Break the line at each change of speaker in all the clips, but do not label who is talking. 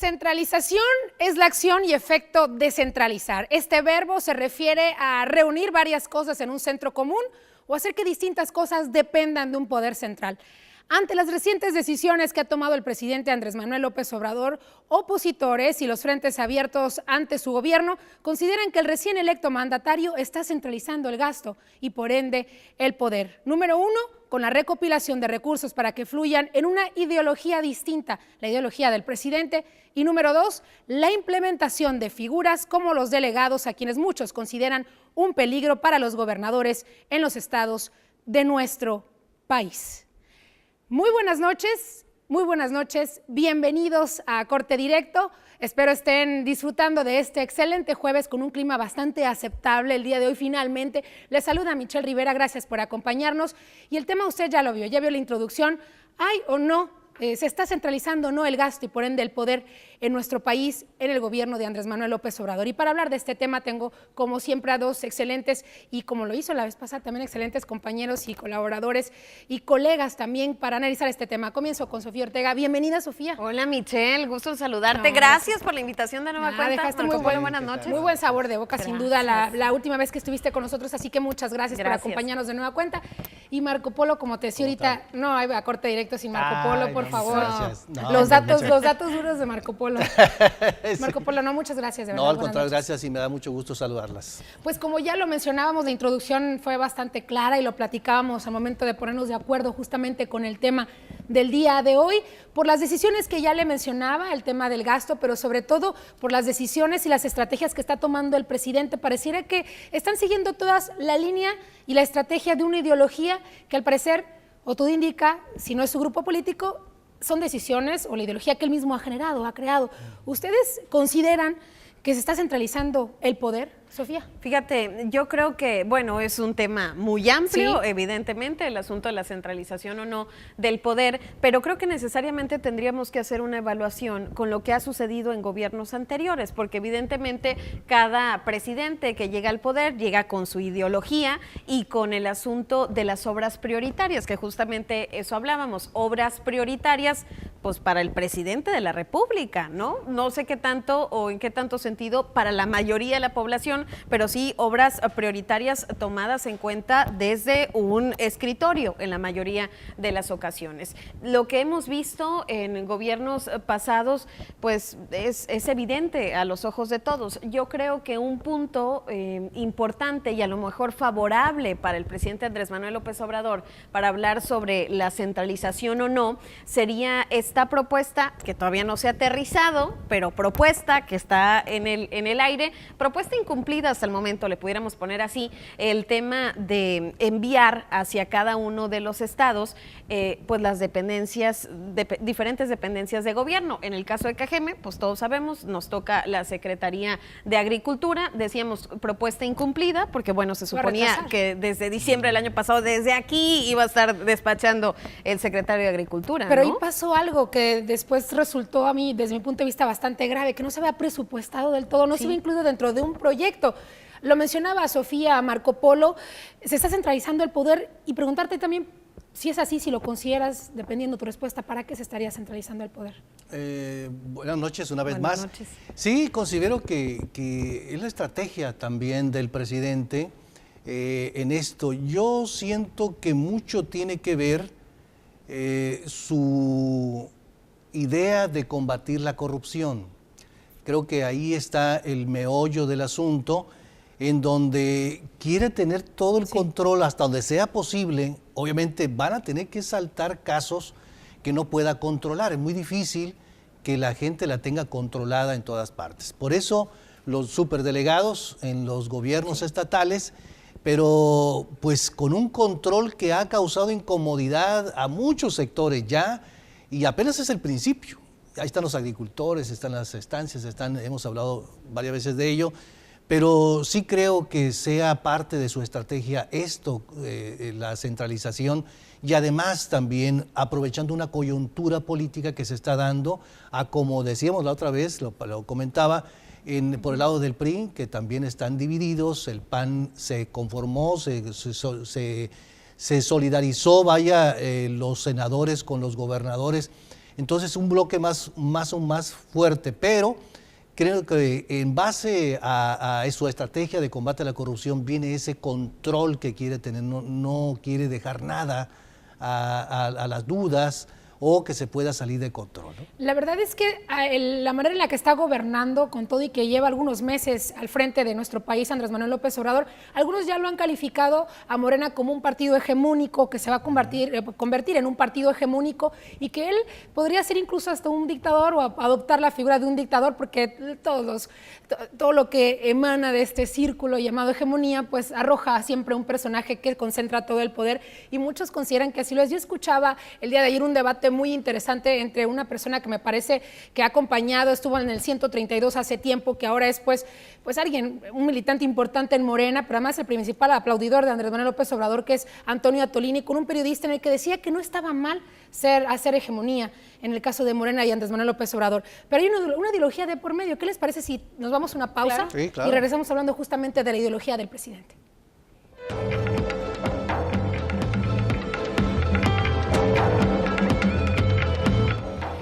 Descentralización es la acción y efecto descentralizar. Este verbo se refiere a reunir varias cosas en un centro común o hacer que distintas cosas dependan de un poder central. Ante las recientes decisiones que ha tomado el presidente Andrés Manuel López Obrador, opositores y los frentes abiertos ante su gobierno consideran que el recién electo mandatario está centralizando el gasto y por ende el poder. Número uno, con la recopilación de recursos para que fluyan en una ideología distinta, la ideología del presidente. Y número dos, la implementación de figuras como los delegados, a quienes muchos consideran un peligro para los gobernadores en los estados de nuestro país. Muy buenas noches, bienvenidos a Corte Directo. Espero estén disfrutando de este excelente jueves con un clima bastante aceptable el día de hoy. Finalmente, les saluda Michelle Rivera, gracias por acompañarnos. Y el tema usted ya lo vio, ya vio la introducción. ¿Hay o no, se está centralizando o no el gasto y por ende el poder en nuestro país, en el gobierno de Andrés Manuel López Obrador? Y para hablar de este tema tengo, como siempre, a dos excelentes, y como lo hizo la vez pasada, también excelentes compañeros y colaboradores y colegas también para analizar este tema. Comienzo con Sofía Ortega. Bienvenida, Sofía.
Hola, Michelle, gusto en saludarte. Gracias por la invitación de nueva cuenta.
Dejaste buenas noches. Muy buen sabor de boca, sin duda, la última vez que estuviste con nosotros, así que muchas gracias por acompañarnos de nueva cuenta. Y Marco Polo, como te decía ahorita, no hay a Corte Directo sin Marco Polo, por favor. No, los datos duros de Marco Polo.
Sí.
Marco Polo, no, muchas gracias, de verdad.
No, al contrario, gracias y me da mucho gusto saludarlas.
Pues como ya lo mencionábamos, la introducción fue bastante clara y lo platicábamos al momento de ponernos de acuerdo justamente con el tema del día de hoy, por las decisiones que ya le mencionaba, el tema del gasto, pero sobre todo por las decisiones y las estrategias que está tomando el presidente. Pareciera que están siguiendo todas la línea y la estrategia de una ideología que al parecer, o todo indica, si no es su grupo político, son decisiones o la ideología que él mismo ha generado, ha creado. ¿Ustedes consideran que se está centralizando el poder, Sofía?
Fíjate, yo creo que, bueno, es un tema muy amplio,
sí,
evidentemente, el asunto de la centralización o no del poder, pero creo que necesariamente tendríamos que hacer una evaluación con lo que ha sucedido en gobiernos anteriores, porque evidentemente cada presidente que llega al poder llega con su ideología y con el asunto de las obras prioritarias, que justamente eso hablábamos, obras prioritarias, pues para el presidente de la República, ¿no? No sé qué tanto o en qué tanto sentido para la mayoría de la población, pero sí obras prioritarias tomadas en cuenta desde un escritorio en la mayoría de las ocasiones. Lo que hemos visto en gobiernos pasados, pues es evidente a los ojos de todos. Yo creo que un punto importante y a lo mejor favorable para el presidente Andrés Manuel López Obrador para hablar sobre la centralización o no, sería esta propuesta que todavía no se ha aterrizado, pero propuesta que está en el aire, propuesta incumplida hasta el momento, le pudiéramos poner así, el tema de enviar hacia cada uno de los estados pues las dependencias, diferentes dependencias de gobierno. En el caso de Cajeme, pues todos sabemos, nos toca la Secretaría de Agricultura, decíamos propuesta incumplida, porque bueno, se suponía que desde diciembre del año pasado, desde aquí iba a estar despachando el secretario de Agricultura.
Pero
¿no?
ahí pasó algo que después resultó a mí, desde mi punto de vista, bastante grave, que no se había presupuestado del todo, no se había incluido dentro de un proyecto. Lo mencionaba Sofía, Marco Polo, se está centralizando el poder, y preguntarte también si es así, si lo consideras, dependiendo tu respuesta, ¿para qué se estaría centralizando el poder?
Buenas noches una vez más.
Noches.
Sí, considero que es la estrategia también del presidente en esto. Yo siento que mucho tiene que ver su idea de combatir la corrupción. Creo que ahí está el meollo del asunto, en donde quiere tener todo el control hasta donde sea posible. Obviamente van a tener que saltar casos que no pueda controlar. Es muy difícil que la gente la tenga controlada en todas partes. Por eso los superdelegados en los gobiernos estatales, pero pues con un control que ha causado incomodidad a muchos sectores ya, y apenas es el principio. Ahí están los agricultores, están las estancias, hemos hablado varias veces de ello, pero sí creo que sea parte de su estrategia esto, la centralización, y además también aprovechando una coyuntura política que se está dando, a como decíamos la otra vez, lo comentaba, por el lado del PRI, que también están divididos. El PAN se conformó, se solidarizó, los senadores con los gobernadores entonces un bloque más fuerte, pero creo que en base a su estrategia de combate a la corrupción viene ese control que quiere tener, no quiere dejar nada a las dudas o que se pueda salir de control, ¿no?
La verdad es que la manera en la que está gobernando con todo y que lleva algunos meses al frente de nuestro país, Andrés Manuel López Obrador, algunos ya lo han calificado a Morena como un partido hegemónico que se va a convertir en un partido hegemónico y que él podría ser incluso hasta un dictador o adoptar la figura de un dictador, porque todo lo que emana de este círculo llamado hegemonía pues arroja siempre un personaje que concentra todo el poder y muchos consideran que así lo es. Yo escuchaba el día de ayer un debate muy interesante entre una persona que me parece que ha acompañado, estuvo en el 132 hace tiempo, que ahora es pues alguien, un militante importante en Morena, pero además el principal aplaudidor de Andrés Manuel López Obrador, que es Antonio Atolini, con un periodista en el que decía que no estaba mal hacer hegemonía en el caso de Morena y Andrés Manuel López Obrador. Pero hay una ideología de por medio. ¿Qué les parece si nos vamos a una pausa?
Claro. Sí, claro.
Y regresamos hablando justamente de la ideología del presidente?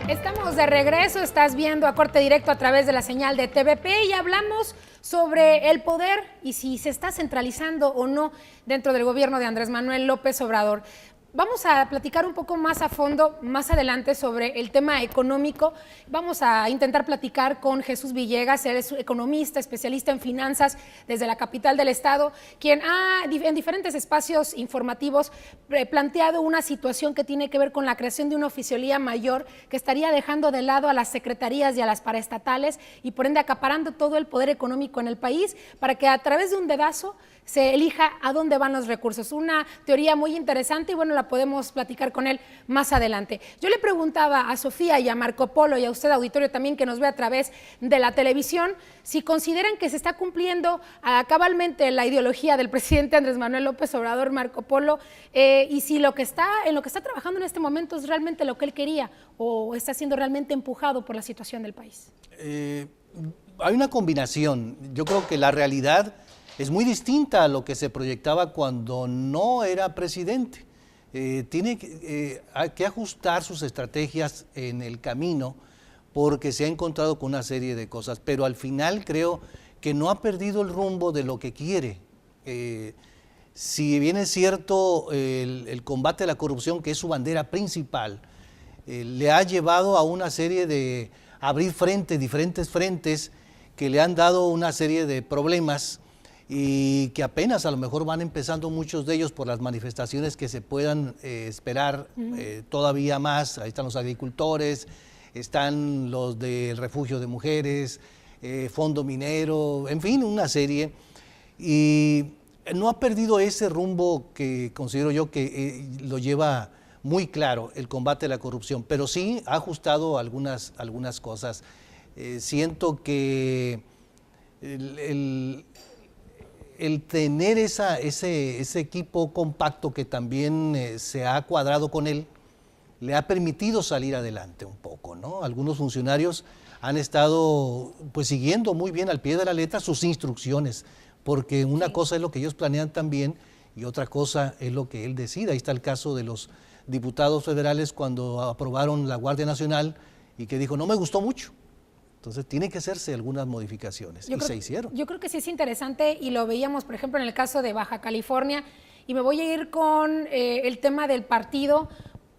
Estamos de regreso, estás viendo a Corte Directo a través de la señal de TVP y hablamos sobre el poder y si se está centralizando o no dentro del gobierno de Andrés Manuel López Obrador. Vamos a platicar un poco más a fondo más adelante sobre el tema económico. Vamos a intentar platicar con Jesús Villegas, él es economista, especialista en finanzas desde la capital del estado, quien ha en diferentes espacios informativos planteado una situación que tiene que ver con la creación de una oficialía mayor que estaría dejando de lado a las secretarías y a las paraestatales y por ende acaparando todo el poder económico en el país para que a través de un dedazo se elija a dónde van los recursos. Una teoría muy interesante y bueno, la podemos platicar con él más adelante. Yo le preguntaba a Sofía y a Marco Polo y a usted, auditorio también que nos ve a través de la televisión, si consideran que se está cumpliendo cabalmente la ideología del presidente Andrés Manuel López Obrador, Marco Polo, y si en lo que está trabajando en este momento es realmente lo que él quería o está siendo realmente empujado por la situación del país.
Hay una combinación. Yo creo que la realidad es muy distinta a lo que se proyectaba cuando no era presidente. Tiene que ajustar sus estrategias en el camino porque se ha encontrado con una serie de cosas, pero al final creo que no ha perdido el rumbo de lo que quiere. Si bien es cierto el combate a la corrupción, que es su bandera principal, le ha llevado a una serie de abrir diferentes frentes que le han dado una serie de problemas y que apenas a lo mejor van empezando muchos de ellos por las manifestaciones que se puedan esperar todavía más. Ahí están los agricultores, están los del refugio de mujeres, fondo minero, en fin, una serie. Y no ha perdido ese rumbo que considero yo que lo lleva muy claro, el combate a la corrupción, pero sí ha ajustado algunas cosas. Siento que el tener ese equipo compacto que también se ha cuadrado con él, le ha permitido salir adelante un poco, ¿no? Algunos funcionarios han estado pues siguiendo muy bien al pie de la letra sus instrucciones, porque una cosa es lo que ellos planean también y otra cosa es lo que él decida. Ahí está el caso de los diputados federales cuando aprobaron la Guardia Nacional y que dijo, no me gustó mucho. Entonces, tiene que hacerse algunas modificaciones y se hicieron.
Yo creo que sí es interesante y lo veíamos, por ejemplo, en el caso de Baja California y me voy a ir con el tema del partido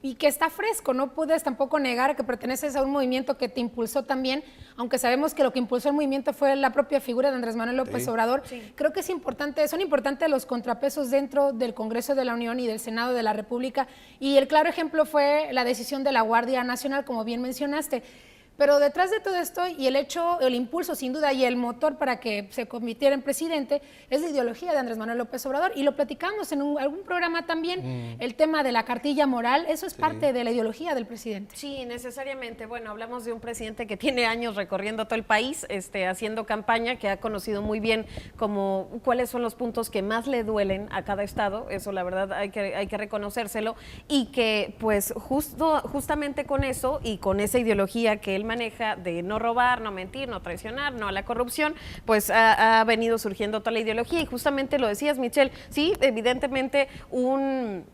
y que está fresco, no puedes tampoco negar que perteneces a un movimiento que te impulsó también, aunque sabemos que lo que impulsó el movimiento fue la propia figura de Andrés Manuel López Obrador. Sí. Creo que es importante, son importantes los contrapesos dentro del Congreso de la Unión y del Senado de la República y el claro ejemplo fue la decisión de la Guardia Nacional, como bien mencionaste. Pero detrás de todo esto y el impulso sin duda y el motor para que se convirtiera en presidente es la ideología de Andrés Manuel López Obrador y lo platicamos en algún programa también, el tema de la cartilla moral, eso es parte de la ideología del presidente.
Sí, necesariamente. Bueno, hablamos de un presidente que tiene años recorriendo todo el país, haciendo campaña, que ha conocido muy bien cuáles son los puntos que más le duelen a cada estado, eso la verdad hay que reconocérselo y que pues justamente con eso y con esa ideología que él maneja de no robar, no mentir, no traicionar, no a la corrupción, pues ha venido surgiendo toda la ideología y justamente lo decías, Michelle, sí, evidentemente un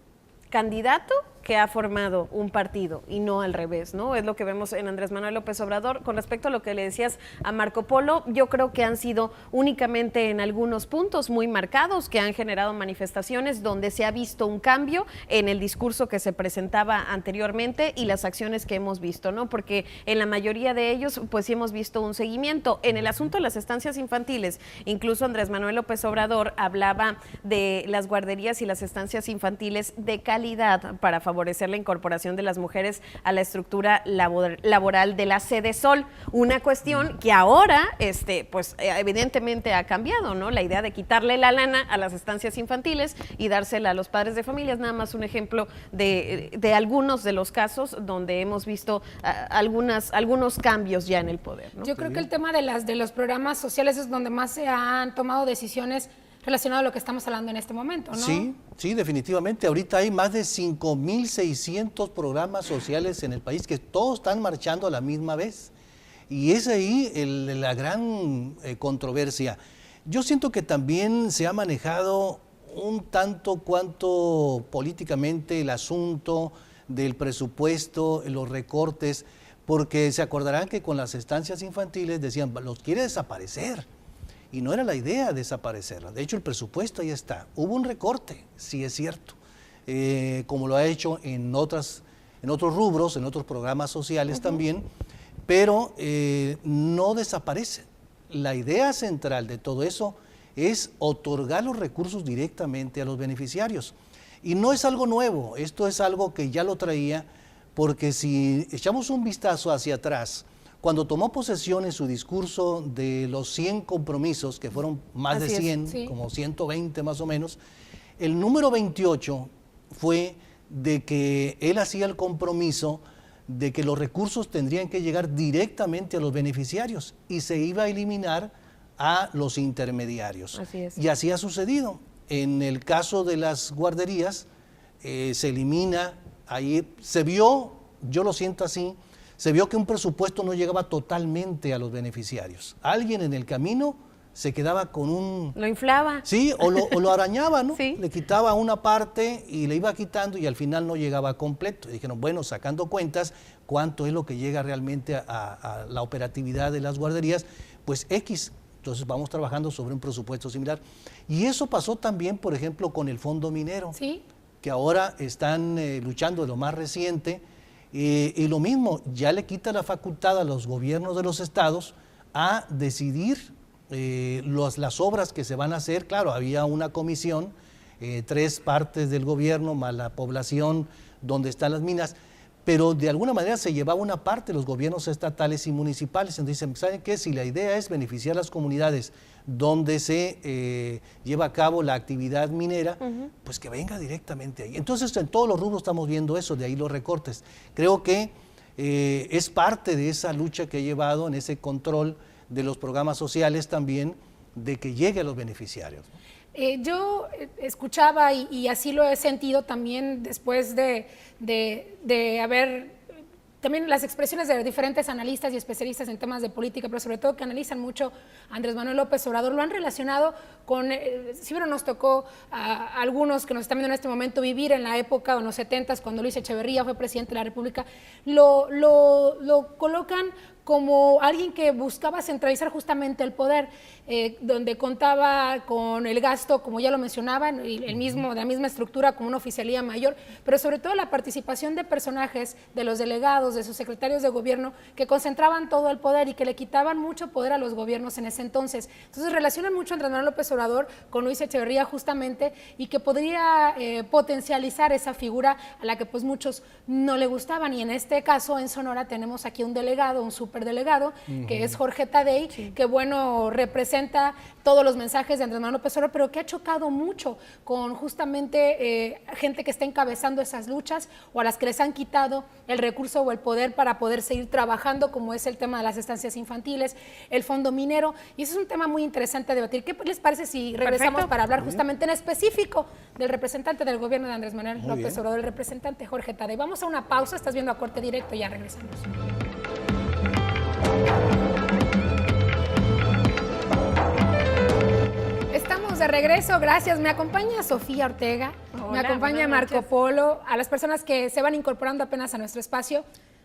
candidato que ha formado un partido y no al revés, ¿no? Es lo que vemos en Andrés Manuel López Obrador. Con respecto a lo que le decías a Marco Polo, yo creo que han sido únicamente en algunos puntos muy marcados que han generado manifestaciones donde se ha visto un cambio en el discurso que se presentaba anteriormente y las acciones que hemos visto, ¿no? Porque en la mayoría de ellos, pues sí hemos visto un seguimiento. En el asunto de las estancias infantiles, incluso Andrés Manuel López Obrador hablaba de las guarderías y las estancias infantiles de calidad para favorecer la incorporación de las mujeres a la estructura laboral de la Sede Sol. Una cuestión que ahora, pues evidentemente ha cambiado, ¿no? La idea de quitarle la lana a las estancias infantiles y dársela a los padres de familia es nada más un ejemplo de algunos de los casos donde hemos visto algunos cambios ya en el poder, ¿no?
Yo creo que el tema de los programas sociales es donde más se han tomado decisiones relacionado a lo que estamos hablando en este momento, ¿no?
Sí, sí, definitivamente. Ahorita hay más de 5,600 programas sociales en el país que todos están marchando a la misma vez. Y es ahí la gran controversia. Yo siento que también se ha manejado un tanto cuanto políticamente el asunto del presupuesto, los recortes, porque se acordarán que con las estancias infantiles decían, los quiere desaparecer. Y no era la idea desaparecerla. De hecho, el presupuesto ahí está. Hubo un recorte, sí es cierto, como lo ha hecho en otros rubros, en otros programas sociales también, pero no desaparece. La idea central de todo eso es otorgar los recursos directamente a los beneficiarios. Y no es algo nuevo, esto es algo que ya lo traía, porque si echamos un vistazo hacia atrás, cuando tomó posesión en su discurso de los 100 compromisos, que fueron más de 100, sí, como 120 más o menos, el número 28 fue de que él hacía el compromiso de que los recursos tendrían que llegar directamente a los beneficiarios y se iba a eliminar a los intermediarios.
Así es.
Y así ha sucedido. En el caso de las guarderías, se elimina, ahí se vio, yo lo siento así, se vio que un presupuesto no llegaba totalmente a los beneficiarios. Alguien en el camino se quedaba con un...
Lo inflaba.
Sí, o lo arañaba, ¿no?
Sí.
Le quitaba una parte y le iba quitando y al final no llegaba completo. Y dijeron, bueno, sacando cuentas, ¿cuánto es lo que llega realmente a la operatividad de las guarderías? Pues X. Entonces vamos trabajando sobre un presupuesto similar. Y eso pasó también, por ejemplo, con el Fondo Minero,
¿sí?,
que ahora están luchando de lo más reciente. Y lo mismo, ya le quita la facultad a los gobiernos de los estados a decidir las obras que se van a hacer. Claro, había una comisión, 3 partes del gobierno más la población donde están las minas, pero de alguna manera se llevaba una parte de los gobiernos estatales y municipales. Entonces, ¿saben qué? Si la idea es beneficiar a las comunidades donde se lleva a cabo la actividad minera, pues que venga directamente ahí. Entonces, en todos los rubros estamos viendo eso, de ahí los recortes. Creo que es parte de esa lucha que he llevado en ese control de los programas sociales también, de que llegue a los beneficiarios.
Yo escuchaba y así lo he sentido también después de haber también las expresiones de diferentes analistas y especialistas en temas de política, pero sobre todo que analizan mucho a Andrés Manuel López Obrador, lo han relacionado con, siempre nos tocó a algunos que nos están viendo en este momento vivir en la época, en los 70s, cuando Luis Echeverría fue presidente de la República, lo colocan como alguien que buscaba centralizar justamente el poder, donde contaba con el gasto, como ya lo mencionaban, de la misma estructura como una oficialía mayor, pero sobre todo la participación de personajes, de los delegados, de sus secretarios de gobierno, que concentraban todo el poder y que le quitaban mucho poder a los gobiernos en ese entonces. Entonces relacionan mucho a Andrés Manuel López Obrador con Luis Echeverría justamente, y que podría potencializar esa figura a la que pues muchos no le gustaban. Y en este caso en Sonora tenemos aquí un delegado, un superdelegado, que es Jorge Tadei, sí, que bueno, representa todos los mensajes de Andrés Manuel López Obrador, pero que ha chocado mucho con justamente gente que está encabezando esas luchas, o a las que les han quitado el recurso o el poder para poder seguir trabajando, como es el tema de las estancias infantiles, el fondo minero. Y ese es un tema muy interesante a debatir. ¿Qué les parece si regresamos
Perfecto,
para hablar justamente en específico del representante del gobierno de Andrés Manuel López Obrador, el representante Jorge Tadei? Vamos a una pausa, estás viendo A Corte Directo, ya regresamos. Estamos de regreso, gracias. Me acompaña Sofía Ortega, me acompaña Marco Polo, a las personas que se van incorporando apenas a nuestro espacio.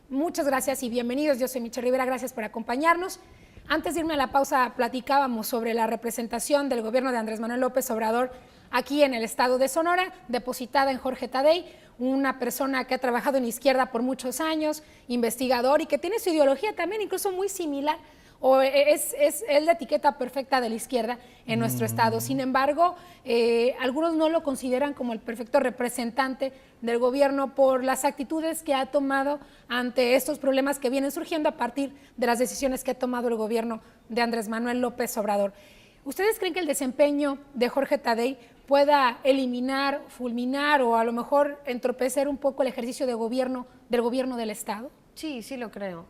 Muchas gracias y bienvenidos. Yo soy Michelle Rivera, gracias por acompañarnos. Antes de irme a la pausa, platicábamos sobre la representación del gobierno de Andrés Manuel López Obrador aquí en el estado de Sonora, depositada en Jorge Tadei, una persona que ha trabajado en izquierda por muchos años, investigador y que tiene su ideología también incluso muy similar, o es la etiqueta perfecta de la izquierda en nuestro estado. Sin embargo, algunos no lo consideran como el perfecto representante del gobierno por las actitudes que ha tomado ante estos problemas que vienen surgiendo a partir de las decisiones que ha tomado el gobierno de Andrés Manuel López Obrador. ¿Ustedes creen que el desempeño de Jorge Tadei pueda eliminar, fulminar o a lo mejor entorpecer un poco el ejercicio de gobierno del Estado?
Sí, sí lo creo,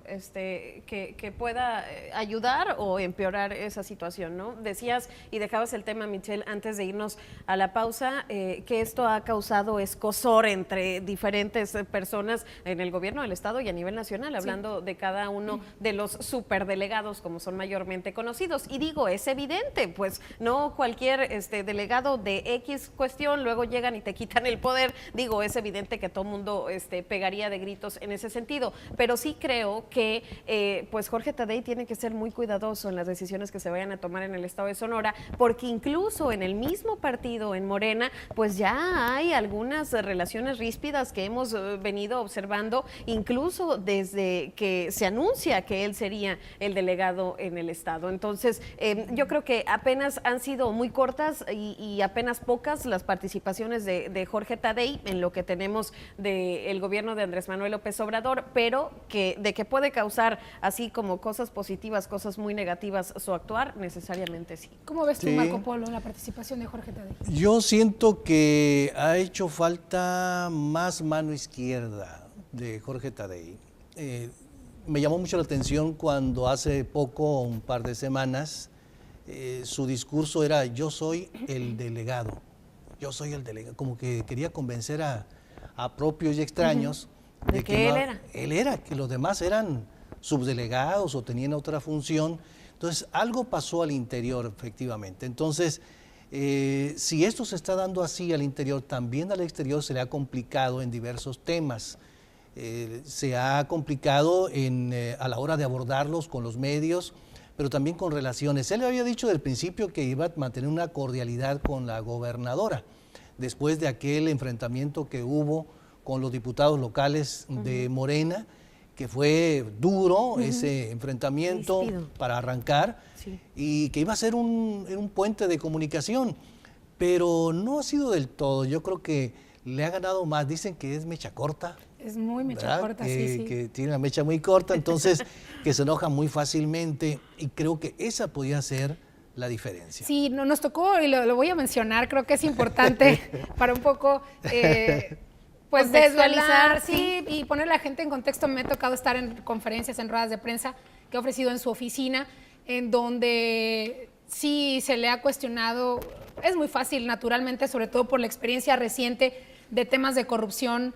que pueda ayudar o empeorar esa situación, ¿no? Decías y dejabas el tema, Michelle, antes de irnos a la pausa, que esto ha causado escozor entre diferentes personas en el gobierno del Estado y a nivel nacional, hablando de cada uno de los superdelegados, como son mayormente conocidos. Y digo, es evidente, pues no cualquier delegado de X cuestión, luego llegan y te quitan el poder. Digo, es evidente que todo mundo pegaría de gritos en ese sentido. Pero sí creo que pues Jorge Tadei tiene que ser muy cuidadoso en las decisiones que se vayan a tomar en el estado de Sonora, porque incluso en el mismo partido, en Morena, pues ya hay algunas relaciones ríspidas que hemos venido observando, incluso desde que se anuncia que él sería el delegado en el estado. Entonces, yo creo que apenas han sido muy cortas y apenas pocas las participaciones de Jorge Tadei en lo que tenemos del gobierno de Andrés Manuel López Obrador, pero de que puede causar así como cosas positivas, cosas muy negativas su actuar, necesariamente sí.
¿Cómo ves tú, Marco Polo, la participación de Jorge Tadei?
Yo siento que ha hecho falta más mano izquierda de Jorge Tadei. Me llamó mucho la atención cuando hace poco, un par de semanas, su discurso era: yo soy el delegado, como que quería convencer a propios y extraños
de que
él era, que los demás eran subdelegados o tenían otra función. Entonces, algo pasó al interior, efectivamente. Entonces, si esto se está dando así al interior, también al exterior se le ha complicado en diversos temas. Se ha complicado a la hora de abordarlos con los medios, pero también con relaciones. Él había dicho del principio que iba a mantener una cordialidad con la gobernadora, después de aquel enfrentamiento que hubo con los diputados locales de Morena, que fue duro ese enfrentamiento para arrancar, y que iba a ser un puente de comunicación, pero no ha sido del todo. Yo creo que le ha ganado más. Dicen que es mecha corta.
Es muy mecha corta, sí.
Que tiene una mecha muy corta, entonces que se enoja muy fácilmente, y creo que esa podía ser la diferencia.
Sí, nos tocó, y lo voy a mencionar, creo que es importante para un poco pues desvelar, sí, y poner a la gente en contexto. Me ha tocado estar en conferencias, en ruedas de prensa que ha ofrecido en su oficina, en donde sí se le ha cuestionado. Es muy fácil, naturalmente, sobre todo por la experiencia reciente de temas de corrupción,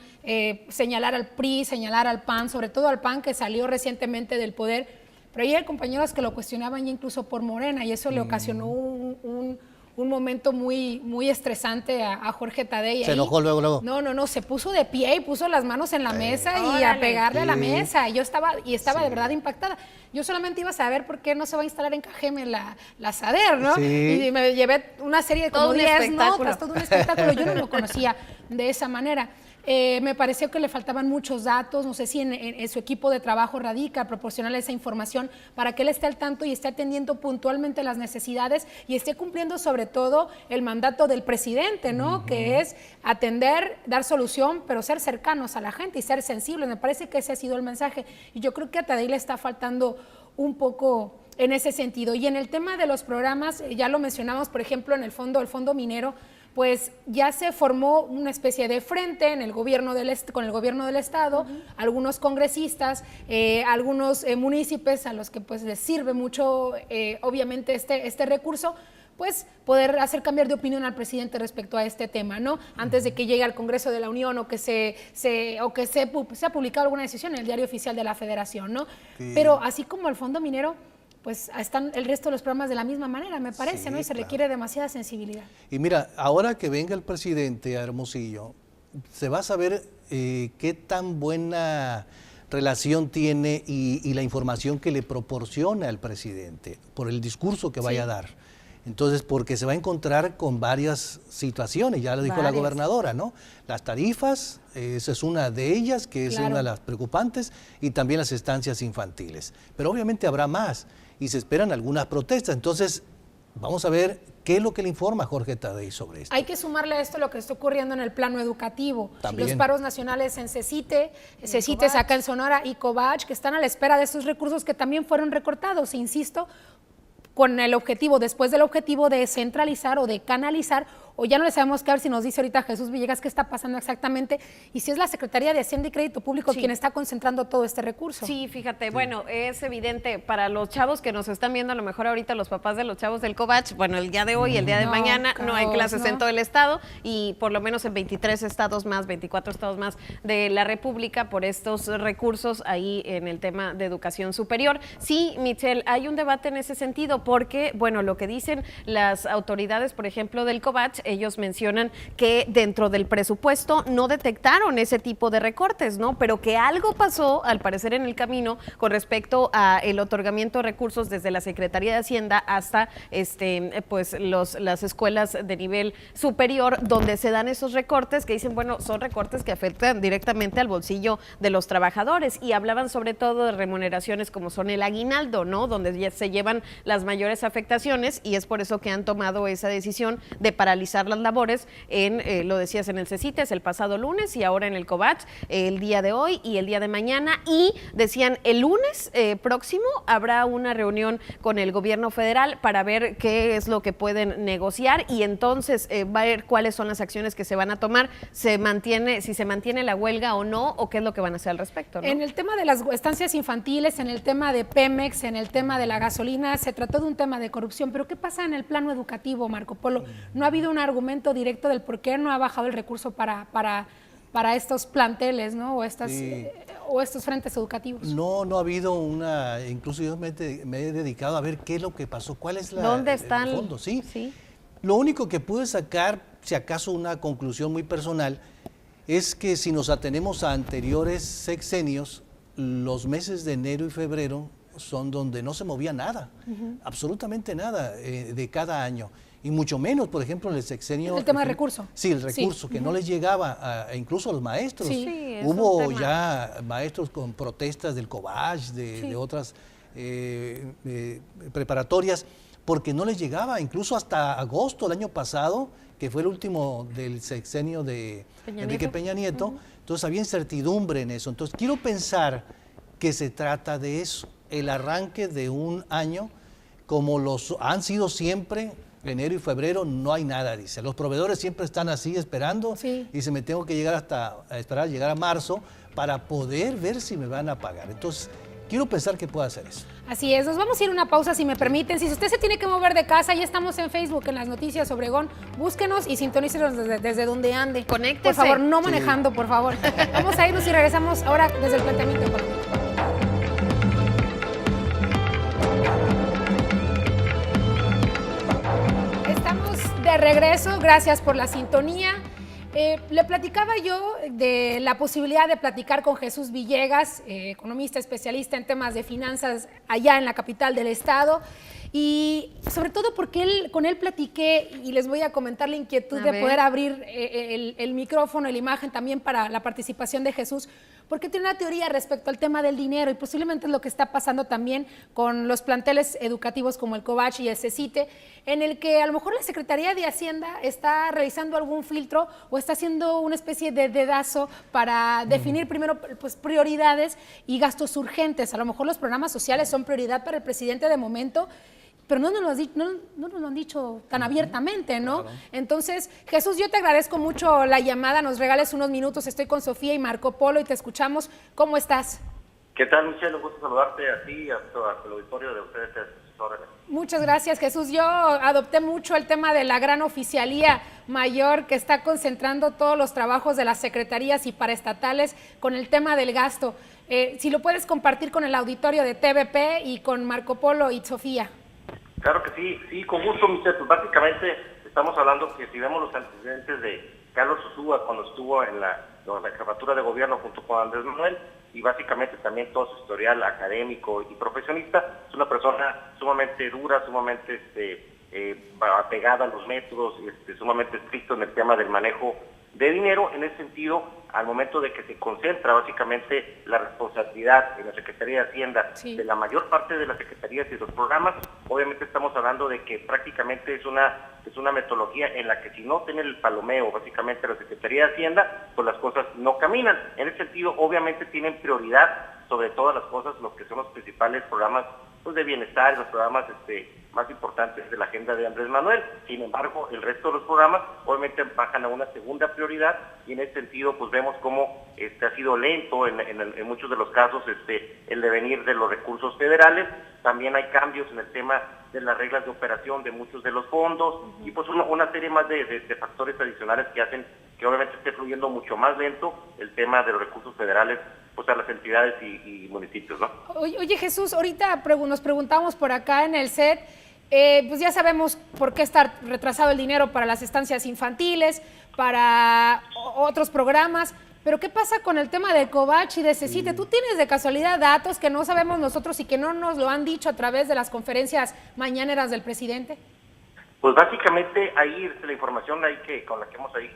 señalar al PRI, señalar al PAN, sobre todo al PAN, que salió recientemente del poder, pero hay compañeros que lo cuestionaban ya incluso por Morena, y eso le ocasionó un momento muy estresante a Jorge Tadei.
¿Se enojó luego?
No, se puso de pie y puso las manos en la mesa y a pegarle a la mesa. Yo estaba de verdad impactada. Yo solamente iba a saber por qué no se va a instalar en Cajeme la SADER, ¿no? Sí. Y me llevé una serie de como 10 notas, todo un espectáculo. Yo no lo conocía de esa manera. Me pareció que le faltaban muchos datos, no sé si en su equipo de trabajo radica proporcionarle esa información para que él esté al tanto y esté atendiendo puntualmente las necesidades y esté cumpliendo sobre todo el mandato del presidente, ¿no? Que es atender, dar solución, pero ser cercanos a la gente y ser sensibles. Me parece que ese ha sido el mensaje, y yo creo que a Tadei le está faltando un poco en ese sentido. Y en el tema de los programas, ya lo mencionamos, por ejemplo, en el fondo minero, pues ya se formó una especie de frente en el gobierno con el gobierno del Estado, algunos congresistas, algunos municipios a los que pues les sirve mucho obviamente este recurso, pues poder hacer cambiar de opinión al presidente respecto a este tema, ¿no? Antes de que llegue al Congreso de la Unión o que se ha publicado alguna decisión en el Diario Oficial de la Federación, ¿no? Sí. Pero así como el fondo minero, pues están el resto de los programas de la misma manera, me parece,
Sí,
¿no? Y se
claro.
requiere demasiada sensibilidad.
Y mira, ahora que venga el presidente a Hermosillo, se va a saber qué tan buena relación tiene y la información que le proporciona el presidente por el discurso que vaya a dar. Entonces, porque se va a encontrar con varias situaciones, ya lo dijo la gobernadora, ¿no? Las tarifas, esa es una de ellas, que es una de las preocupantes, y también las estancias infantiles. Pero obviamente habrá más, y se esperan algunas protestas. Entonces, vamos a ver qué es lo que le informa Jorge Tadei sobre esto.
Hay que sumarle a esto lo que está ocurriendo en el plano educativo.
También.
Los paros nacionales en CECITES acá en Sonora y Covach, que están a la espera de estos recursos que también fueron recortados, insisto, con el objetivo, después del objetivo de centralizar o de canalizar, o ya no le sabemos qué, a ver si nos dice ahorita Jesús Villegas qué está pasando exactamente, y si es la Secretaría de Hacienda y Crédito Público quien está concentrando todo este recurso.
Sí, fíjate, bueno, es evidente para los chavos que nos están viendo, a lo mejor ahorita los papás de los chavos del Covach, bueno, el día de hoy, el día de mañana, no hay clases en todo el estado, y por lo menos en 23 estados más, 24 estados más de la República, por estos recursos ahí en el tema de educación superior. Sí, Michelle, hay un debate en ese sentido, porque, bueno, lo que dicen las autoridades, por ejemplo, del Covach, ellos mencionan que dentro del presupuesto no detectaron ese tipo de recortes, ¿no? Pero que algo pasó, al parecer, en el camino con respecto a el otorgamiento de recursos desde la Secretaría de Hacienda hasta pues las escuelas de nivel superior, donde se dan esos recortes que dicen, bueno, son recortes que afectan directamente al bolsillo de los trabajadores, y hablaban sobre todo de remuneraciones como son el aguinaldo, ¿no? Donde ya se llevan las mayores afectaciones, y es por eso que han tomado esa decisión de paralizar las labores lo decías, en el CECITES el pasado lunes, y ahora en el Covach el día de hoy y el día de mañana, y decían el lunes próximo habrá una reunión con el gobierno federal para ver qué es lo que pueden negociar, y entonces va a ver cuáles son las acciones que se van a tomar, si se mantiene la huelga o no, o qué es lo que van a hacer al respecto, ¿no?
En el tema de las estancias infantiles, en el tema de Pemex, en el tema de la gasolina, se trató de un tema de corrupción, pero ¿qué pasa en el plano educativo, Marco Polo? No ha habido un argumento directo del por qué no ha bajado el recurso para estos planteles, ¿no? O estos frentes educativos.
No ha habido incluso yo me he dedicado a ver qué es lo que pasó, cuál es
¿Dónde están?
el fondo, ¿sí?
Sí.
Lo único que pude sacar, si acaso una conclusión muy personal, es que si nos atenemos a anteriores sexenios, los meses de enero y febrero son donde no se movía nada, absolutamente nada de cada año. Y mucho menos, por ejemplo, en el sexenio...
El tema de recurso.
Sí, el recurso, que no les llegaba incluso a los maestros.
Sí,
Hubo ya maestros con protestas del Covach, de otras preparatorias, porque no les llegaba, incluso hasta agosto del año pasado, que fue el último del sexenio de Enrique Peña Nieto. Entonces había incertidumbre en eso. Entonces quiero pensar que se trata de eso, el arranque de un año como los han sido siempre. Enero y febrero no hay nada, dice. Los proveedores siempre están así esperando, y se me tengo que esperar a llegar a marzo para poder ver si me van a pagar. Entonces, quiero pensar que puedo hacer eso.
Así es, nos vamos a ir a una pausa si me permiten. Si usted se tiene que mover de casa, ya estamos en Facebook, en las noticias Obregón. Búsquenos y sintonícenos desde donde ande.
Conéctese.
Por favor, no manejando, por favor. Vamos a irnos y regresamos ahora desde el planteamiento económico. De regreso, gracias por la sintonía. Le platicaba yo de la posibilidad de platicar con Jesús Villegas, economista especialista en temas de finanzas allá en la capital del estado, y sobre todo porque con él platiqué, y les voy a comentar la inquietud de poder abrir el micrófono y la imagen también para la participación de Jesús, porque tiene una teoría respecto al tema del dinero, y posiblemente es lo que está pasando también con los planteles educativos como el Covach y el CECITE, en el que a lo mejor la Secretaría de Hacienda está realizando algún filtro o está haciendo una especie de dedazo para definir primero pues prioridades y gastos urgentes. A lo mejor los programas sociales son prioridad para el presidente de momento, pero no nos lo han dicho tan abiertamente, ¿no? Claro. Entonces, Jesús, yo te agradezco mucho la llamada, nos regales unos minutos, estoy con Sofía y Marco Polo y te escuchamos. ¿Cómo estás?
¿Qué tal, Michelle? Un gusto saludarte a ti y a todo el auditorio de ustedes. órdenes.
Muchas gracias, Jesús. Yo adopté mucho el tema de la gran oficialía mayor que está concentrando todos los trabajos de las secretarías y paraestatales con el tema del gasto. Si lo puedes compartir con el auditorio de TVP y con Marco Polo y Sofía.
Claro que sí, con gusto, Michelle. Pues básicamente estamos hablando que si vemos los antecedentes de Carlos Ursúa cuando estuvo en la jefatura de gobierno junto con Andrés Manuel, y básicamente también todo su historial académico y profesionista, es una persona sumamente dura, sumamente apegada a los métodos, sumamente estricto en el tema del manejo de dinero. En ese sentido, al momento de que se concentra básicamente la responsabilidad en la Secretaría de Hacienda de la mayor parte de las secretarías y los programas, obviamente estamos hablando de que prácticamente es una metodología en la que si no tiene el palomeo básicamente la Secretaría de Hacienda, pues las cosas no caminan. En ese sentido, obviamente tienen prioridad sobre todas las cosas los que son los principales programas pues de bienestar, los programas más importantes de la agenda de Andrés Manuel. Sin embargo, el resto de los programas obviamente bajan a una segunda prioridad, y en ese sentido pues vemos cómo ha sido lento en muchos de los casos el devenir de los recursos federales. También hay cambios en el tema de las reglas de operación de muchos de los fondos, y pues una serie más de factores adicionales que hacen que obviamente esté fluyendo mucho más lento el tema de los recursos federales pues a las entidades y municipios, ¿no?
Oye, Jesús, ahorita nos preguntamos por acá en el set, pues ya sabemos por qué está retrasado el dinero para las estancias infantiles, para otros programas, pero ¿qué pasa con el tema del Covach y de CECITE? ¿Tú tienes de casualidad datos que no sabemos nosotros y que no nos lo han dicho a través de las conferencias mañaneras del presidente?
Pues básicamente ahí la información con la que hemos ahí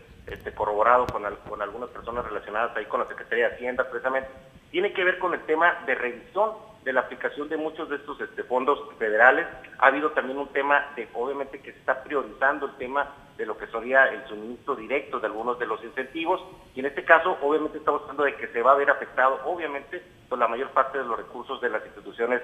corroborado con algunas personas relacionadas ahí con la Secretaría de Hacienda precisamente, tiene que ver con el tema de revisión de la aplicación de muchos de estos fondos federales. Ha habido también un tema de, obviamente, que se está priorizando el tema de lo que sería el suministro directo de algunos de los incentivos, y en este caso, obviamente, estamos hablando de que se va a ver afectado, obviamente, pues la mayor parte de los recursos de las instituciones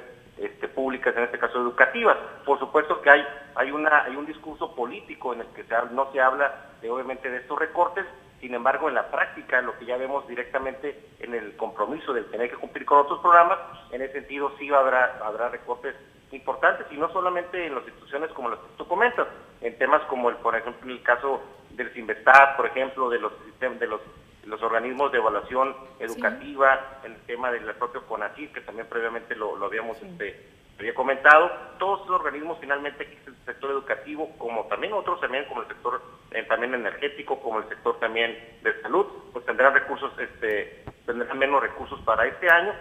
públicas, en este caso educativas. Por supuesto que hay un discurso político en el que no se habla obviamente de estos recortes. Sin embargo, en la práctica, lo que ya vemos directamente en el compromiso de tener que cumplir con otros programas, en ese sentido sí habrá recortes importantes, y no solamente en las instituciones como las que tú comentas, en temas como por ejemplo el caso del Sinvestar, por ejemplo, de los organismos de evaluación educativa, el tema del propio CONACYT, que también previamente lo habíamos había comentado. Todos esos organismos finalmente, que es el sector educativo, como también otros también, como el sector también energético, como el sector también de salud, pues tendrán recursos, tendrán menos recursos para este año,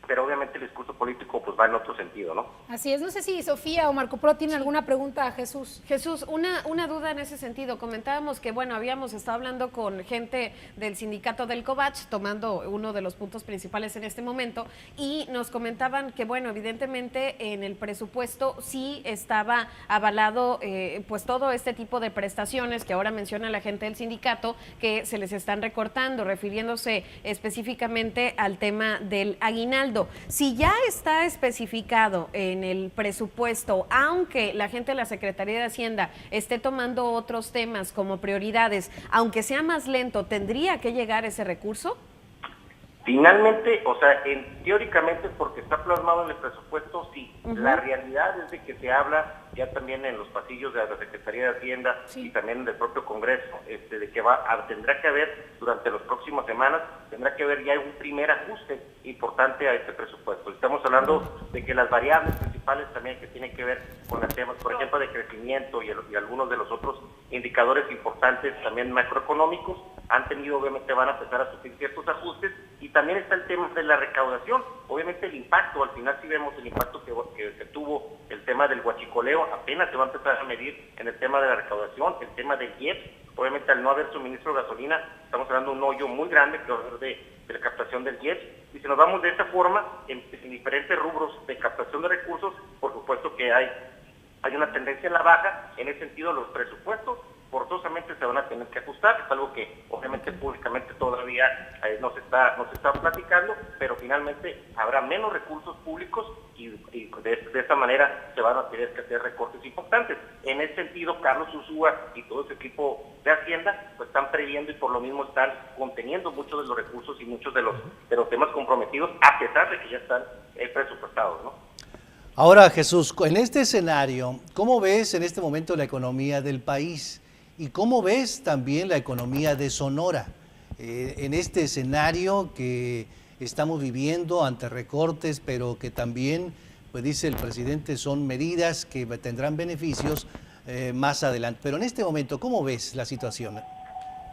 pero obviamente el discurso político pues va en otro sentido, ¿no?
Así es. No sé si Sofía o Marco Polo tienen alguna pregunta a Jesús.
Jesús, una duda en ese sentido. Comentábamos que, bueno, habíamos estado hablando con gente del sindicato del Covach, tomando uno de los puntos principales en este momento, y nos comentaban que, bueno, evidentemente en el presupuesto sí estaba avalado pues todo este tipo de prestaciones que ahora menciona la gente del sindicato, que se les están recortando, refiriéndose específicamente al tema del aguinaldo. Si ya está especificado en el presupuesto, aunque la gente de la Secretaría de Hacienda esté tomando otros temas como prioridades, aunque sea más lento, ¿tendría que llegar ese recurso?
Finalmente, o sea, teóricamente, porque está plasmado en el presupuesto, sí. La realidad es de que se habla ya también en los pasillos de la Secretaría de Hacienda y también en el propio Congreso, de que tendrá que haber durante las próximas semanas, tendrá que haber ya un primer ajuste importante a este presupuesto. Estamos hablando de que las variables principales también que tienen que ver con el tema, por ejemplo, de crecimiento y algunos de los otros indicadores importantes también macroeconómicos, obviamente van a empezar a sufrir ciertos ajustes, y también está el tema de la recaudación. Obviamente el impacto, al final sí vemos el impacto que tuvo el tema del huachicoleo, apenas se va a empezar a medir en el tema de la recaudación, el tema del IEPS. Obviamente al no haber suministro de gasolina, estamos hablando de un hoyo muy grande que va a haber de la captación del IEPS, y si nos vamos de esta forma, en diferentes rubros de captación de recursos, por supuesto que hay una tendencia en la baja. En ese sentido, los presupuestos forzosamente se van a tener que ajustar. Es algo que obviamente públicamente todavía no se está platicando, pero finalmente habrá menos recursos públicos, y de esta manera se van a tener que hacer recortes importantes. En ese sentido, Carlos Ursúa y todo su equipo de Hacienda pues están previendo, y por lo mismo están conteniendo muchos de los recursos y muchos de los temas comprometidos, a pesar de que ya están presupuestados, ¿no?
Ahora, Jesús, en este escenario, ¿cómo ves en este momento la economía del país? ¿Y cómo ves también la economía de Sonora? En este escenario que estamos viviendo ante recortes, pero que también, pues dice el presidente, son medidas que tendrán beneficios más adelante. Pero en este momento, ¿cómo ves la situación?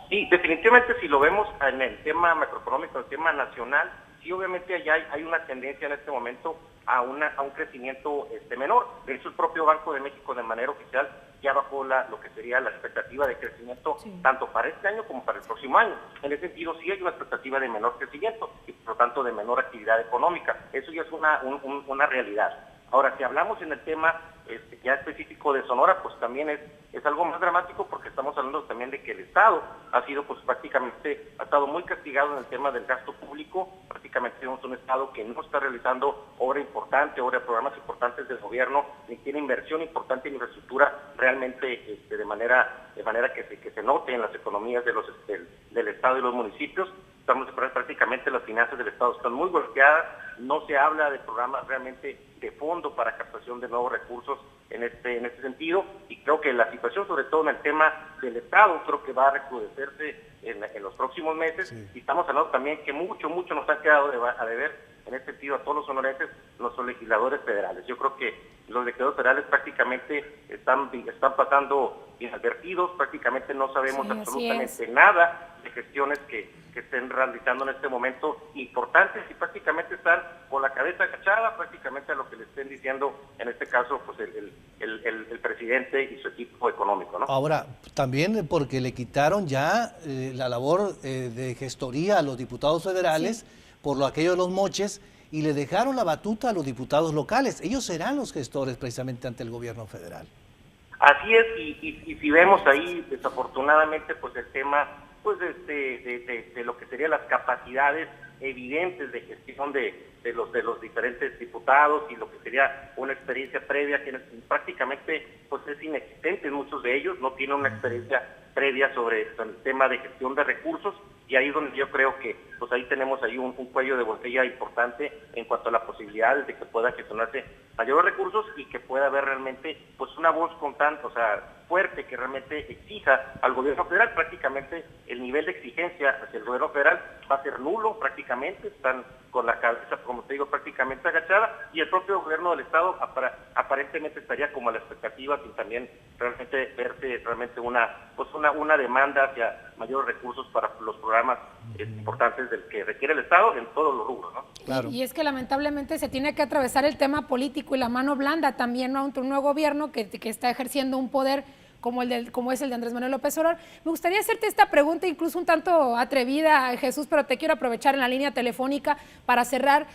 Sí, definitivamente si lo vemos en el tema macroeconómico, en el tema nacional, sí obviamente allá hay una tendencia en este momento a un crecimiento menor. De hecho, el propio Banco de México de manera oficial ya bajó lo que sería la expectativa de crecimiento tanto para este año como para el próximo año. En ese sentido sí hay una expectativa de menor crecimiento y por lo tanto de menor actividad económica. Eso ya es una realidad. Ahora, si hablamos en el tema ya específico de Sonora, pues también es algo más dramático porque estamos hablando también de que el Estado ha sido pues prácticamente, ha estado muy castigado en el tema del gasto público. Prácticamente tenemos un Estado que no está realizando obra importante, programas importantes del gobierno, ni tiene inversión importante en infraestructura realmente de manera que se note en las economías del Estado y los municipios. Estamos prácticamente las finanzas del Estado están muy golpeadas, no se habla de programas realmente de fondo para captación de nuevos recursos en este sentido, y creo que la situación, sobre todo en el tema del Estado, creo que va a recrudecerse en los próximos meses, y estamos hablando también que mucho nos han quedado a deber en este sentido a todos los sonorenses, nuestros legisladores federales. Yo creo que los legisladores federales prácticamente están pasando inadvertidos, prácticamente no sabemos absolutamente nada de gestiones que estén realizando en este momento importantes y prácticamente están con la cabeza agachada prácticamente a lo que le estén diciendo, en este caso, pues el presidente y su equipo económico, ¿no?
Ahora, también porque le quitaron ya la labor de gestoría a los diputados federales por aquello de los moches y le dejaron la batuta a los diputados locales. Ellos serán los gestores precisamente ante el gobierno federal.
Así es, y si vemos ahí, desafortunadamente, pues el tema pues de lo que serían las capacidades evidentes de gestión de los diferentes diputados y lo que sería una experiencia previa que prácticamente pues es inexistente en muchos de ellos, no tienen una experiencia previa sobre el tema de gestión de recursos, y ahí es donde yo creo que pues ahí tenemos ahí un cuello de botella importante en cuanto a la posibilidad de que pueda gestionarse mayores recursos y que pueda haber realmente pues una voz fuerte que realmente exija al gobierno federal. Prácticamente el nivel de exigencia hacia el gobierno federal va a ser nulo prácticamente, están con la cabeza, como te digo, prácticamente agachada, y el propio gobierno del estado aparentemente estaría como a la expectativa sin también realmente verse realmente una demanda hacia mayores recursos para los programas importantes del que requiere el estado en todos los rubros, ¿no?
Claro.
Y es que lamentablemente se tiene que atravesar el tema político y la mano blanda también, ¿no? Ante un nuevo gobierno que está ejerciendo un poder como es el de Andrés Manuel López Obrador. Me gustaría hacerte esta pregunta, incluso un tanto atrevida, Jesús, pero te quiero aprovechar en la línea telefónica para cerrar.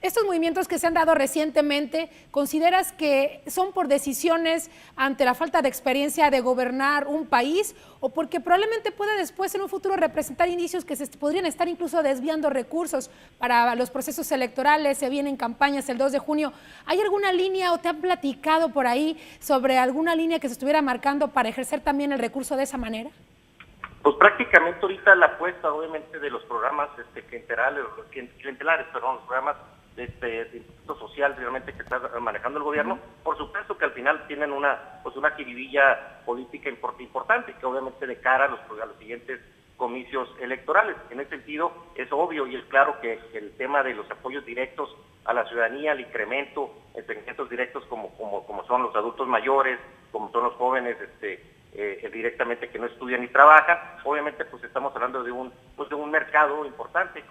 Estos movimientos que se han dado recientemente, ¿consideras que son por decisiones ante la falta de experiencia de gobernar un país o porque probablemente pueda después en un futuro representar indicios que se podrían estar incluso desviando recursos para los procesos electorales? Se vienen campañas el 2 de junio. ¿Hay alguna línea o te han platicado por ahí sobre alguna línea que se estuviera marcando para ejercer también el recurso de esa manera?
Pues prácticamente ahorita la apuesta obviamente de los programas clientelares, los programas de impacto social realmente que está manejando el gobierno, por supuesto que al final tienen una jiribilla política importante, que obviamente de cara a los siguientes comicios electorales. En ese sentido es obvio y es claro que el tema de los apoyos directos a la ciudadanía, el incremento en segmentos directos como son los adultos mayores, como son los jóvenes directamente que no estudian ni trabajan, obviamente pues estamos hablando de un mercado importante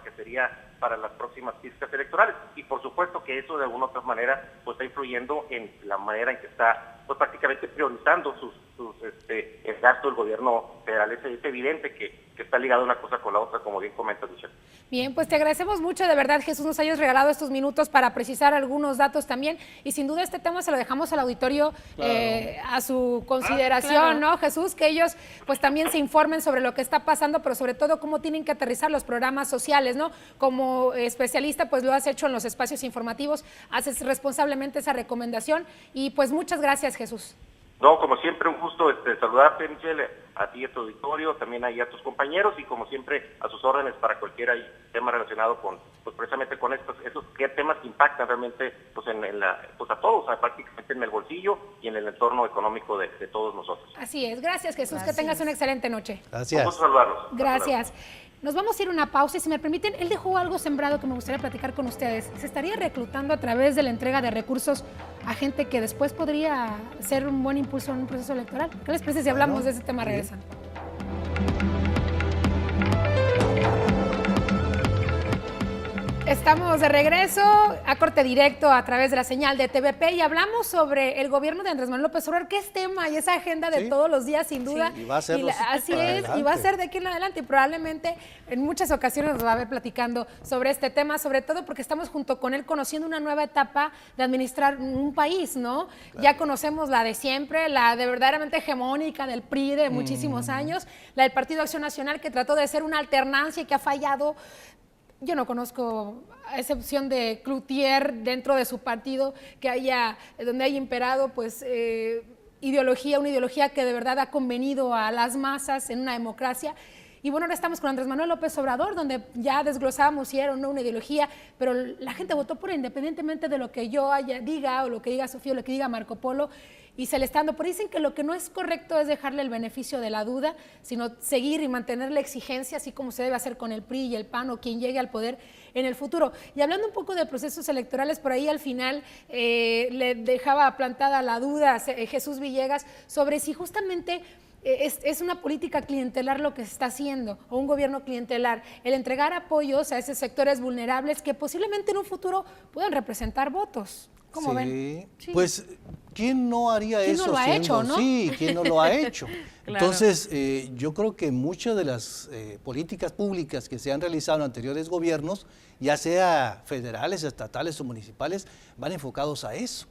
que sería para las próximas pistas electorales, y por supuesto que eso de alguna otra manera pues está influyendo en la manera en que está pues prácticamente priorizando el gasto del gobierno federal. Es evidente que está ligado una cosa con la otra, como bien comentas, Michelle.
Bien, pues te agradecemos mucho, de verdad, Jesús, nos hayas regalado estos minutos para precisar algunos datos también, y sin duda este tema se lo dejamos al auditorio a su consideración, ¿no, Jesús? Que ellos pues también se informen sobre lo que está pasando, pero sobre todo cómo tienen que aterrizar los programas sociales, ¿no? Como especialista, pues lo has hecho en los espacios informativos, haces responsablemente esa recomendación, y pues muchas gracias, Jesús.
No, como siempre, un gusto saludarte, Michelle, a ti y a tu auditorio, también ahí a tus compañeros, y como siempre, a sus órdenes para cualquier tema relacionado con, pues precisamente con esos temas que impactan realmente, pues pues a todos, prácticamente en el bolsillo y en el entorno económico de todos nosotros.
Así es. Gracias, Jesús.
Gracias.
Que tengas una excelente noche.
Gracias.
Un gusto saludarlos.
Gracias. Nos vamos a ir a una pausa y si me permiten, él dejó algo sembrado que me gustaría platicar con ustedes. Se estaría reclutando a través de la entrega de recursos a gente que después podría ser un buen impulso en un proceso electoral. ¿Qué les parece si hablamos de ese tema regresando? Estamos de regreso a corte directo a través de la señal de TVP y hablamos sobre el gobierno de Andrés Manuel López Obrador, que es tema y esa agenda de todos los días, sin duda.
Sí, y va a ser
así es, y va a ser de aquí en adelante y probablemente en muchas ocasiones nos va a ver platicando sobre este tema, sobre todo porque estamos junto con él conociendo una nueva etapa de administrar un país, ¿no? Claro. Ya conocemos la de siempre, la de verdaderamente hegemónica del PRI de muchísimos años, la del Partido Acción Nacional que trató de ser una alternancia y que ha fallado. Yo no conozco, a excepción de Cloutier, dentro de su partido, donde haya imperado, pues, una ideología que de verdad ha convenido a las masas en una democracia. Y bueno, ahora estamos con Andrés Manuel López Obrador, donde ya desglosábamos si era o no una ideología, pero la gente votó por él, independientemente de lo que yo diga, o lo que diga Sofía, o lo que diga Marco Polo, y se le está dando. Pero dicen que lo que no es correcto es dejarle el beneficio de la duda, sino seguir y mantener la exigencia, así como se debe hacer con el PRI y el PAN o quien llegue al poder en el futuro. Y hablando un poco de procesos electorales, por ahí al final le dejaba plantada la duda a Jesús Villegas sobre si justamente es una política clientelar lo que se está haciendo, o un gobierno clientelar, el entregar apoyos a esos sectores vulnerables que posiblemente en un futuro puedan representar votos. ¿Cómo ven?
Sí, pues, ¿quién no haría eso?
¿Quién no lo ha hecho, no?
Sí, ¿quién no lo ha hecho?
Claro.
Entonces, yo creo que muchas de las políticas públicas que se han realizado en anteriores gobiernos, ya sea federales, estatales o municipales, van enfocados a eso.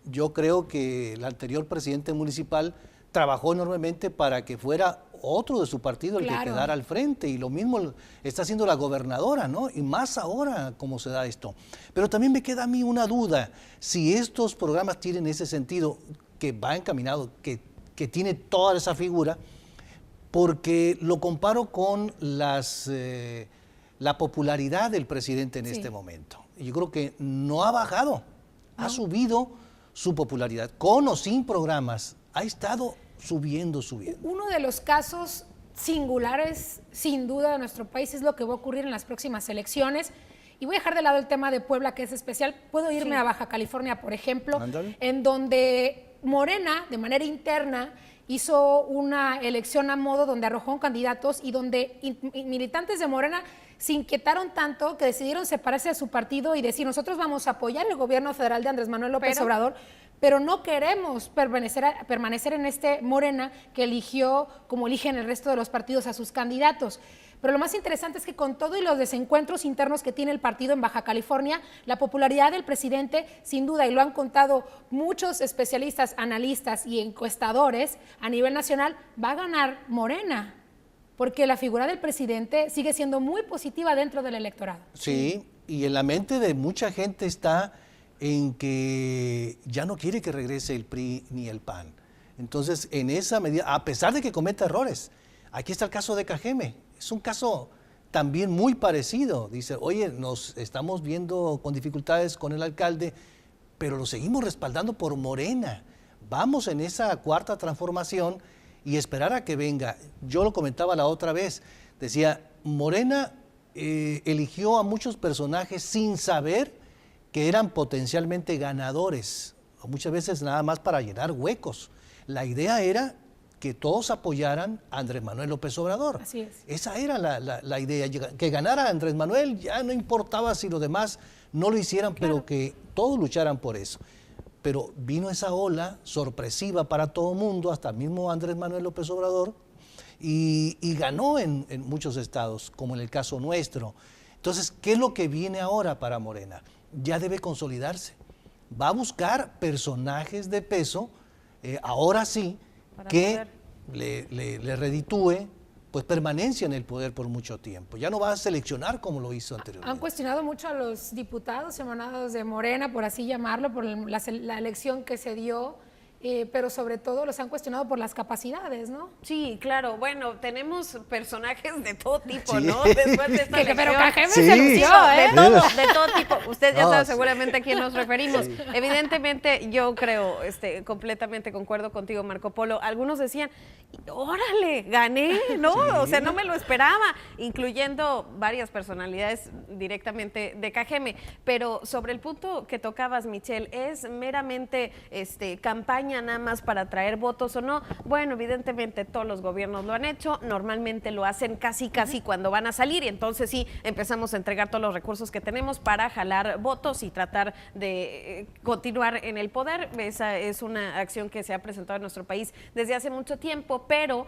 Yo creo que el anterior presidente municipal trabajó enormemente para que fuera otro de su partido el que quedara al frente, y lo mismo está haciendo la gobernadora, ¿no? Y más ahora cómo se da esto. Pero también me queda a mí una duda, si estos programas tienen ese sentido, que va encaminado, que tiene toda esa figura, porque lo comparo con la popularidad del presidente en este momento. Yo creo que no ha bajado, ha subido su popularidad, con o sin programas, ha estado subiendo.
Uno de los casos singulares, sin duda, de nuestro país es lo que va a ocurrir en las próximas elecciones. Y voy a dejar de lado el tema de Puebla, que es especial. Puedo irme a Baja California, por ejemplo, en donde Morena, de manera interna, hizo una elección a modo donde arrojó candidatos y donde militantes de Morena se inquietaron tanto que decidieron separarse de su partido y decir: nosotros vamos a apoyar el gobierno federal de Andrés Manuel López Obrador, pero no queremos permanecer en este Morena que eligió, como eligen el resto de los partidos, a sus candidatos. Pero lo más interesante es que con todo y los desencuentros internos que tiene el partido en Baja California, la popularidad del presidente, sin duda, y lo han contado muchos especialistas, analistas y encuestadores a nivel nacional, va a ganar Morena, porque la figura del presidente sigue siendo muy positiva dentro del electorado.
Sí, y en la mente de mucha gente está en que ya no quiere que regrese el PRI ni el PAN. Entonces, en esa medida, a pesar de que cometa errores, aquí está el caso de Cajeme, es un caso también muy parecido. Dice: oye, nos estamos viendo con dificultades con el alcalde, pero lo seguimos respaldando por Morena. Vamos en esa cuarta transformación y esperar a que venga. Yo lo comentaba la otra vez, decía, Morena eligió a muchos personajes sin saber que eran potencialmente ganadores, o muchas veces nada más para llenar huecos. La idea era que todos apoyaran a Andrés Manuel López Obrador.
Así es.
Esa era la idea, que ganara Andrés Manuel, ya no importaba si los demás no lo hicieran, pero que todos lucharan por eso. Pero vino esa ola sorpresiva para todo el mundo, hasta el mismo Andrés Manuel López Obrador, y ganó en muchos estados, como en el caso nuestro. Entonces, ¿qué es lo que viene ahora para Morena? Ya debe consolidarse. Va a buscar personajes de peso, ahora sí, que le reditúe pues permanencia en el poder por mucho tiempo. Ya no va a seleccionar como lo hizo anteriormente.
Han cuestionado mucho a los diputados emanados de Morena, por así llamarlo, por la elección que se dio pero sobre todo los han cuestionado por las capacidades, ¿no?
Sí, claro. Bueno, tenemos personajes de todo tipo,
Sí.
¿no? Después de esta
Pero
elección.
Cajeme
Sí.
se lució, ¿eh?
De todo tipo. Usted ya
No,
sabe
sí.
seguramente a quién nos referimos. Evidentemente, yo creo, completamente concuerdo contigo, Marco Polo. Algunos decían, órale, gané, ¿no?
Sí.
O sea, no me lo esperaba, incluyendo varias personalidades directamente de Cajeme. Pero sobre el punto que tocabas, Michelle, ¿es meramente campaña nada más para traer votos o no? Bueno, evidentemente todos los gobiernos lo han hecho, normalmente lo hacen casi cuando van a salir, y entonces sí empezamos a entregar todos los recursos que tenemos para jalar votos y tratar de continuar en el poder. Esa es una acción que se ha presentado en nuestro país desde hace mucho tiempo, pero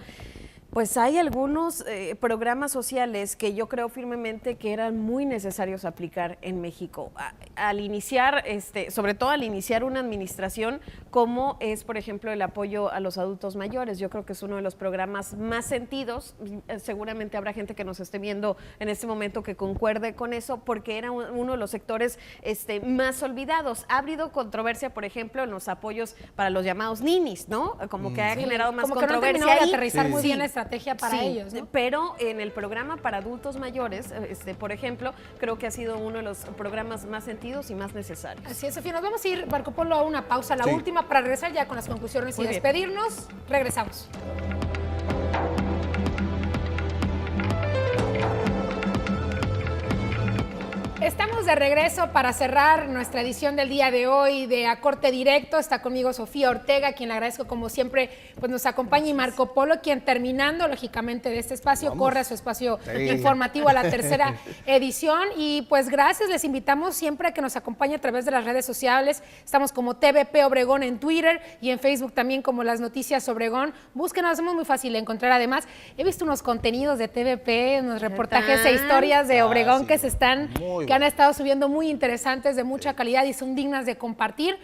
pues hay algunos programas sociales que yo creo firmemente que eran muy necesarios aplicar en México. Al iniciar, sobre todo al iniciar una administración, como es, por ejemplo, el apoyo a los adultos mayores. Yo creo que es uno de los programas más sentidos. Seguramente habrá gente que nos esté viendo en este momento que concuerde con eso, porque era uno de los sectores más olvidados. Ha habido controversia, por ejemplo, en los apoyos para los llamados ninis, ¿no? Como que ha generado más
como que no han
controversia
terminado de
ahí.
aterrizar muy
Sí.
bien la estrategia para ellos, ¿no?
Pero en el programa para adultos mayores, por ejemplo, creo que ha sido uno de los programas más sentidos y más necesarios.
Así es, Sofía. Nos vamos a ir, Marco Polo, a una pausa, la
Sí.
última, para regresar ya con las conclusiones
Muy
y
bien.
despedirnos. Regresamos. Estamos de regreso para cerrar nuestra edición del día de hoy de A Corte Directo. Está conmigo Sofía Ortega, quien le agradezco como siempre, pues nos acompaña, y Marco Polo, quien terminando lógicamente de este espacio, corre a su espacio informativo a la tercera edición. Y pues gracias, les invitamos siempre a que nos acompañe a través de las redes sociales. Estamos como TVP Obregón en Twitter y en Facebook también como Las Noticias Obregón. Búsquenos, es muy fácil de encontrar. Además, he visto unos contenidos de TVP, unos reportajes e historias de Obregón
sí.
que se están...
Muy
que han estado subiendo muy interesantes, de mucha calidad y son dignas de compartir.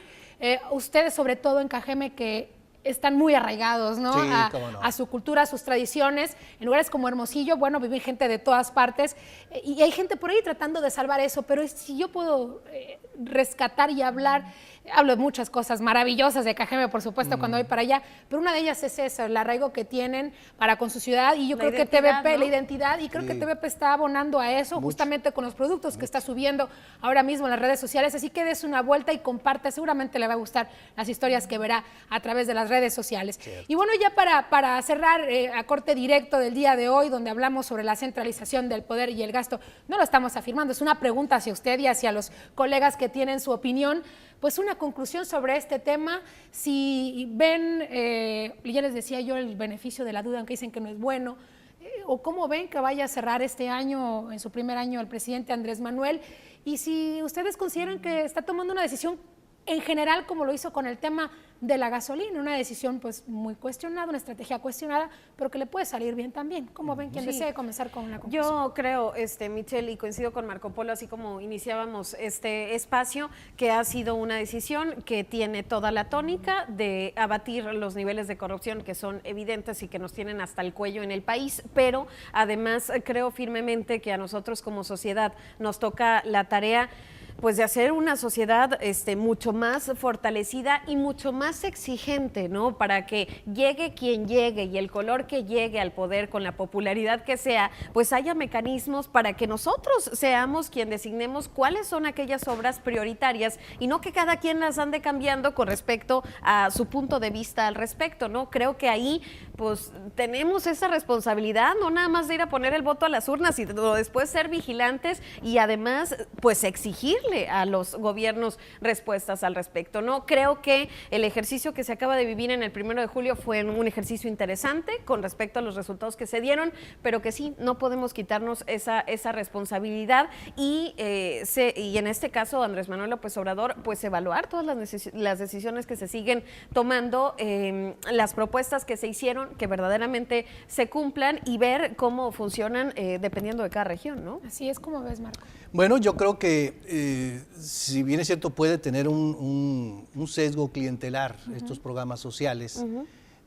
Ustedes, sobre todo en Cajeme, que están muy arraigados, ¿no?
Sí, cómo no.
A su cultura, a sus tradiciones. En lugares como Hermosillo, bueno, viven gente de todas partes y hay gente por ahí tratando de salvar eso, pero si yo puedo rescatar y hablo de muchas cosas maravillosas de Cajeme, por supuesto, cuando voy para allá, pero una de ellas es eso, el arraigo que tienen para con su ciudad, y yo creo que TVP,
¿no?
la identidad, y creo que TVP está abonando a eso, justamente con los productos que está subiendo ahora mismo en las redes sociales, así que des una vuelta y comparte, seguramente le va a gustar las historias que verá a través de las redes sociales. Cierto. Y bueno, ya para cerrar A Corte Directo del día de hoy, donde hablamos sobre la centralización del poder y el gasto, no lo estamos afirmando, es una pregunta hacia usted y hacia los colegas que tienen su opinión. Pues una conclusión sobre este tema, si ven, ya les decía yo, el beneficio de la duda, aunque dicen que no es bueno, o cómo ven que vaya a cerrar este año, en su primer año, el presidente Andrés Manuel, y si ustedes consideran que está tomando una decisión en general, como lo hizo con el tema de la gasolina, una decisión pues muy cuestionada, una estrategia cuestionada, pero que le puede salir bien también. ¿Cómo ven? Quien desee comenzar con una conclusión.
Yo creo, Michelle, y coincido con Marco Polo, así como iniciábamos este espacio, que ha sido una decisión que tiene toda la tónica de abatir los niveles de corrupción que son evidentes y que nos tienen hasta el cuello en el país, pero además creo firmemente que a nosotros como sociedad nos toca la tarea pues de hacer una sociedad mucho más fortalecida y mucho más exigente, ¿no? Para que llegue quien llegue y el color que llegue al poder con la popularidad que sea, pues haya mecanismos para que nosotros seamos quien designemos cuáles son aquellas obras prioritarias y no que cada quien las ande cambiando con respecto a su punto de vista al respecto, ¿no? Creo que ahí pues tenemos esa responsabilidad, no nada más de ir a poner el voto a las urnas, sino después ser vigilantes y además pues exigirle a los gobiernos respuestas al respecto, ¿no? Creo que el ejercicio que se acaba de vivir en el 1 de julio fue un ejercicio interesante con respecto a los resultados que se dieron, pero que sí, no podemos quitarnos esa responsabilidad y en este caso Andrés Manuel López Obrador, pues evaluar todas las decisiones que se siguen tomando, las propuestas que se hicieron, que verdaderamente se cumplan y ver cómo funcionan dependiendo de cada región, ¿no?
Así es. Como ves, Marco.
Bueno, yo creo que si bien es cierto puede tener un sesgo clientelar estos programas sociales,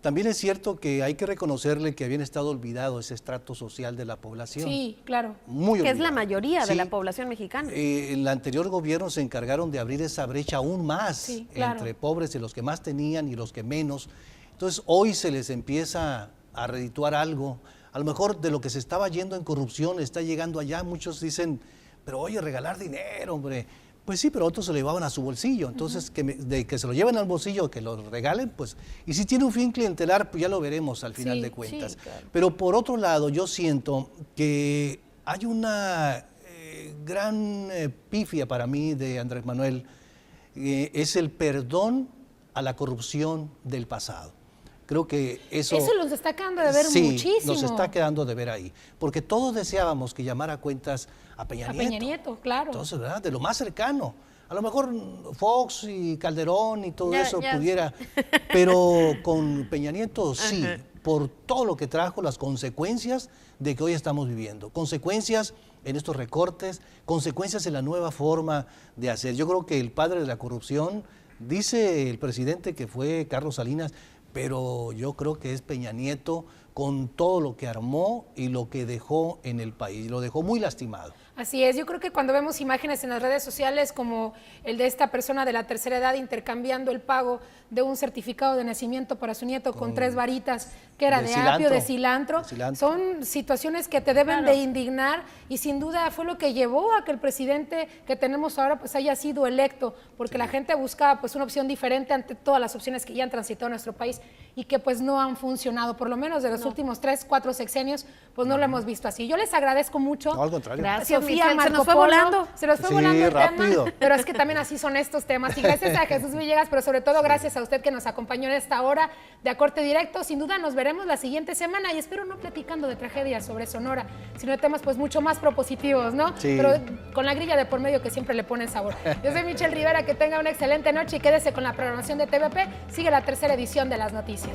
También es cierto que hay que reconocerle que habían estado olvidado ese estrato social de la población.
Sí, claro.
Muy
Que es
olvidado.
la mayoría de
Sí.
la población mexicana.
El anterior gobierno se encargaron de abrir esa brecha aún más
Sí, claro.
entre pobres y los que más tenían y los que menos. Entonces hoy se les empieza a redituar algo. A lo mejor de lo que se estaba yendo en corrupción está llegando allá. Muchos dicen, pero oye, regalar dinero, hombre. Pues sí, pero otros se lo llevaban a su bolsillo. Entonces, de que se lo lleven al bolsillo, que lo regalen, pues... Y si tiene un fin clientelar, pues ya lo veremos al final
Sí,
de cuentas.
sí, claro.
Pero por otro lado, yo siento que hay una gran pifia para mí de Andrés Manuel, es el perdón a la corrupción del pasado. Creo que eso
Los está quedando de ver
sí,
muchísimo.
nos está quedando de ver ahí. Porque todos deseábamos que llamara a cuentas a Peña
A
Nieto.
Peña Nieto, claro.
Entonces, ¿verdad? De lo más cercano. A lo mejor Fox y Calderón y todo
Ya,
eso
ya.
pudiera, pero con Peña Nieto sí, por todo lo que trajo, las consecuencias de que hoy estamos viviendo. Consecuencias en estos recortes, consecuencias en la nueva forma de hacer. Yo creo que el padre de la corrupción, dice el presidente que fue Carlos Salinas, pero yo creo que es Peña Nieto con todo lo que armó y lo que dejó en el país. Lo dejó muy lastimado.
Así es, yo creo que cuando vemos imágenes en las redes sociales como el de esta persona de la tercera edad intercambiando el pago de un certificado de nacimiento para su nieto con 3 varitas, que era de apio, de cilantro, son situaciones que te deben de indignar y sin duda fue lo que llevó a que el presidente que tenemos ahora pues haya sido electo, porque la gente buscaba pues una opción diferente ante todas las opciones que ya han transitado en nuestro país y que pues no han funcionado, por lo menos de los últimos 3, 4 sexenios, pues no lo hemos visto así. Yo les agradezco mucho.
No, al contrario.
Gracias,
Sofía,
Michelle, se
Marco
nos fue
Polo,
volando.
se nos fue
Sí,
volando el
rápido.
tema, pero es que también así son estos temas. Y gracias a Jesús Villegas, pero sobre todo gracias a usted que nos acompañó en esta hora de A Corte Directo. Sin duda nos veremos la siguiente semana y espero no platicando de tragedias sobre Sonora, sino de temas pues mucho más propositivos, ¿no?
Sí.
Pero con la grilla de por medio que siempre le pone sabor. Yo soy Michelle Rivera, que tenga una excelente noche y quédese con la programación de TVP. Sigue la tercera edición de las noticias.